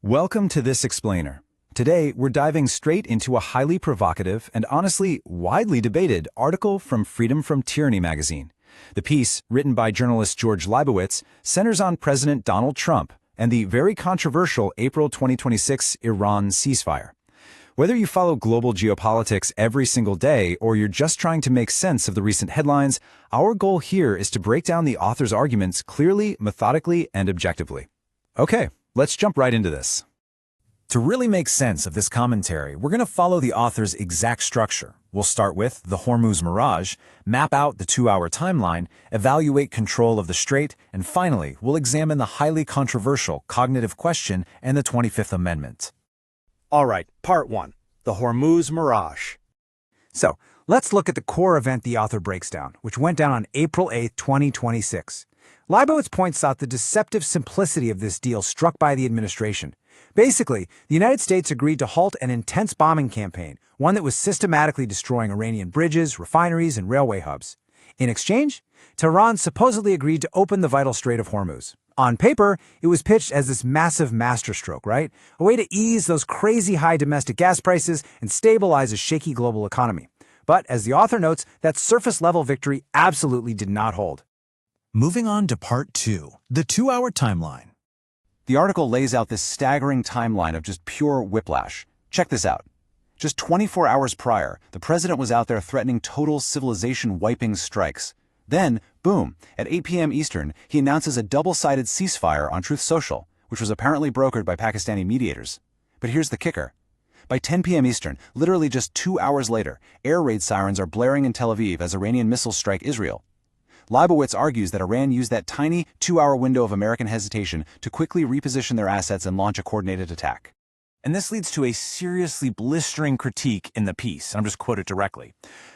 Welcome to This Explainer. Today, we're diving straight into a highly provocative and honestly widely debated article from Freedom From Tyranny Magazine. The piece, written by journalist George Liebowitz, centers on President Donald Trump and the very controversial April 2026 Iran ceasefire. Whether you follow global geopolitics every single day or you're just trying to make sense of the recent headlines, our goal here is to break down the author's arguments clearly, methodically, and objectively. Okay, let's jump right into this. To really make sense of this commentary, we're going to follow the author's exact structure. We'll start with the Hormuz Mirage, map out the 2-hour timeline, evaluate control of the strait, and finally, we'll examine the highly controversial cognitive question and the 25th Amendment. All right, part 1, the Hormuz Mirage. So, let's look at the core event the author breaks down, which went down on April 8, 2026. Liebowitz points out the deceptive simplicity of this deal struck by the administration. Basically, the United States agreed to halt an intense bombing campaign, one that was systematically destroying Iranian bridges, refineries, and railway hubs. In exchange, Tehran supposedly agreed to open the vital Strait of Hormuz. On paper, it was pitched as this massive masterstroke, right? A way to ease those crazy high domestic gas prices and stabilize a shaky global economy. But as the author notes, that surface-level victory absolutely did not hold. Moving on to part 2, the 2-hour timeline. The article lays out this staggering timeline of just pure whiplash. Check this out. Just 24 hours prior, the president was out there threatening total civilization-wiping strikes. Then, boom, at 8 p.m. Eastern, he announces a double-sided ceasefire on Truth Social, which was apparently brokered by Pakistani mediators. But here's the kicker. By 10 p.m. Eastern, literally just 2 hours later, air raid sirens are blaring in Tel Aviv as Iranian missiles strike Israel. Liebowitz argues that Iran used that tiny 2-hour window of American hesitation to quickly reposition their assets and launch a coordinated attack. And this leads to a seriously blistering critique in the piece, and I'm just quoted directly.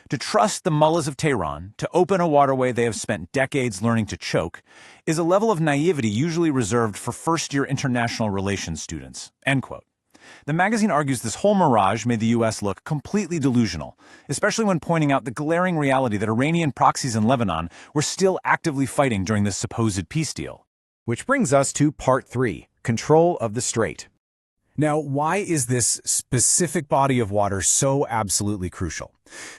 To trust the mullahs of Tehran to open a waterway they have spent decades learning to choke is a level of naivety usually reserved for first-year international relations students. End quote. The magazine argues this whole mirage made the U.S. look completely delusional, especially when pointing out the glaring reality that Iranian proxies in Lebanon were still actively fighting during this supposed peace deal. Which brings us to part 3, control of the strait. Now, why is this specific body of water so absolutely crucial?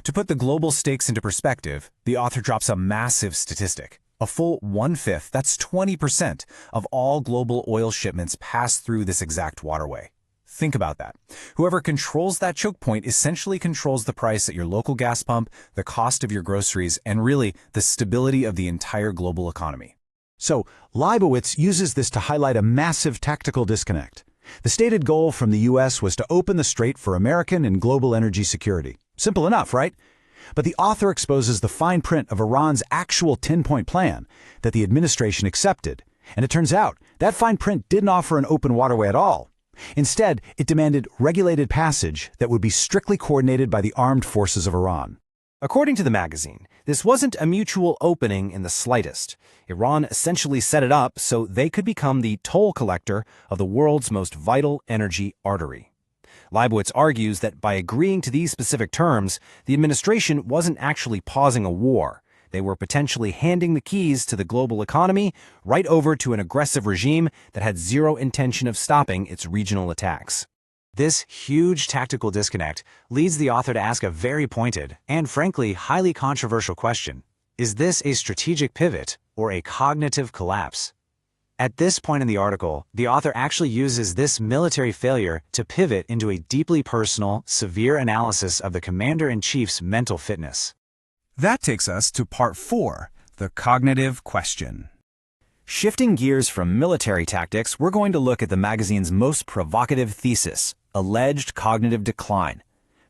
To put the global stakes into perspective, the author drops a massive statistic. A full 1/5, that's 20%, of all global oil shipments pass through this exact waterway. Think about that. Whoever controls that choke point essentially controls the price at your local gas pump, the cost of your groceries, and really the stability of the entire global economy. So, Liebowitz uses this to highlight a massive tactical disconnect. The stated goal from the U.S. was to open the strait for American and global energy security. Simple enough, right? But the author exposes the fine print of Iran's actual 10-point plan that the administration accepted. And it turns out that fine print didn't offer an open waterway at all. Instead, it demanded regulated passage that would be strictly coordinated by the armed forces of Iran. According to the magazine, this wasn't a mutual opening in the slightest. Iran essentially set it up so they could become the toll collector of the world's most vital energy artery. Liebowitz argues that by agreeing to these specific terms, the administration wasn't actually pausing a war. They were potentially handing the keys to the global economy right over to an aggressive regime that had zero intention of stopping its regional attacks. This huge tactical disconnect leads the author to ask a very pointed and, frankly, highly controversial question. Is this a strategic pivot or a cognitive collapse? At this point in the article, the author actually uses this military failure to pivot into a deeply personal, severe analysis of the commander-in-chief's mental fitness. That takes us to part 4, the cognitive question. Shifting gears from military tactics, we're going to look at the magazine's most provocative thesis, alleged cognitive decline.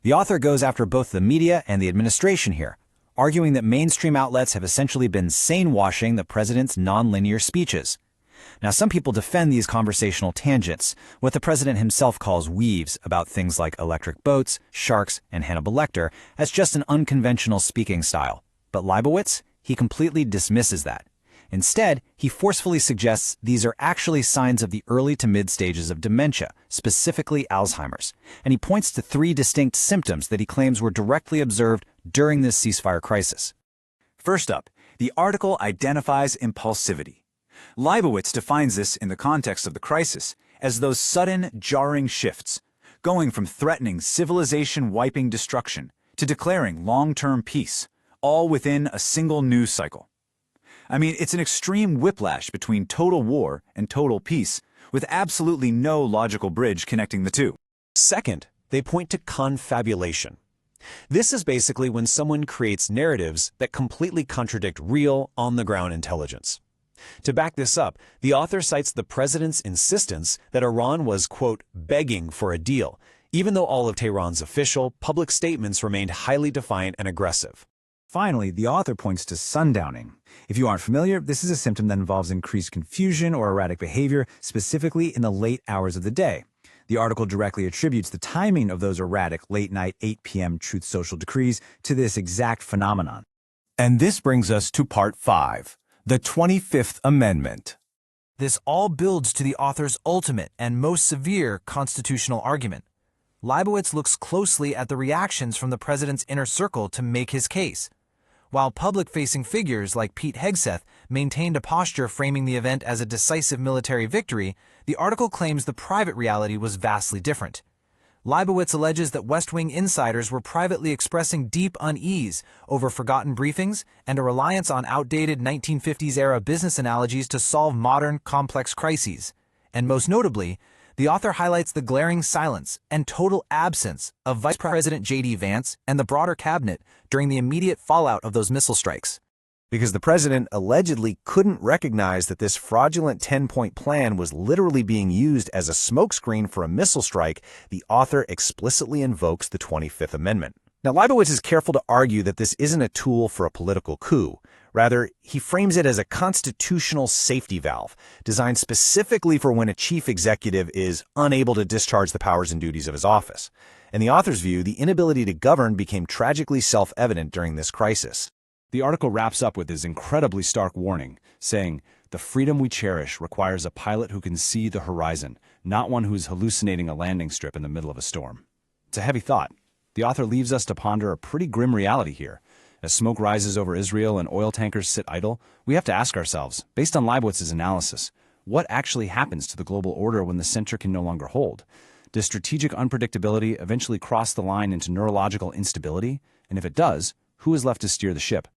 The author goes after both the media and the administration here, arguing that mainstream outlets have essentially been sane-washing the president's nonlinear speeches. Now, some people defend these conversational tangents, what the president himself calls weaves about things like electric boats, sharks, and Hannibal Lecter, as just an unconventional speaking style. But Liebowitz, he completely dismisses that. Instead, he forcefully suggests these are actually signs of the early to mid stages of dementia, specifically Alzheimer's, and he points to 3 distinct symptoms that he claims were directly observed during this ceasefire crisis. First up, the article identifies impulsivity. Liebowitz defines this in the context of the crisis as those sudden, jarring shifts, going from threatening civilization-wiping destruction to declaring long-term peace, all within a single news cycle. I mean, it's an extreme whiplash between total war and total peace, with absolutely no logical bridge connecting the two. Second, they point to confabulation. This is basically when someone creates narratives that completely contradict real, on-the-ground intelligence. To back this up, the author cites the president's insistence that Iran was, quote, begging for a deal, even though all of Tehran's official, public statements remained highly defiant and aggressive. Finally, the author points to sundowning. If you aren't familiar, this is a symptom that involves increased confusion or erratic behavior, specifically in the late hours of the day. The article directly attributes the timing of those erratic late-night 8 p.m. Truth Social decrees to this exact phenomenon. And this brings us to Part 5, the 25th Amendment. This all builds to the author's ultimate and most severe constitutional argument. Liebowitz looks closely at the reactions from the president's inner circle to make his case. While public-facing figures like Pete Hegseth maintained a posture framing the event as a decisive military victory, the article claims the private reality was vastly different. Liebowitz alleges that West Wing insiders were privately expressing deep unease over forgotten briefings and a reliance on outdated 1950s-era business analogies to solve modern, complex crises. And most notably, the author highlights the glaring silence and total absence of Vice President J.D. Vance and the broader cabinet during the immediate fallout of those missile strikes. Because the president allegedly couldn't recognize that this fraudulent 10-point plan was literally being used as a smokescreen for a missile strike, the author explicitly invokes the 25th Amendment. Now, Liebowitz is careful to argue that this isn't a tool for a political coup. Rather, he frames it as a constitutional safety valve, designed specifically for when a chief executive is unable to discharge the powers and duties of his office. In the author's view, the inability to govern became tragically self-evident during this crisis. The article wraps up with his incredibly stark warning, saying, "The freedom we cherish requires a pilot who can see the horizon, not one who is hallucinating a landing strip in the middle of a storm." It's a heavy thought. The author leaves us to ponder a pretty grim reality here. As smoke rises over Israel and oil tankers sit idle, we have to ask ourselves, based on Leibowitz's analysis, what actually happens to the global order when the center can no longer hold? Does strategic unpredictability eventually cross the line into neurological instability? And if it does, who is left to steer the ship?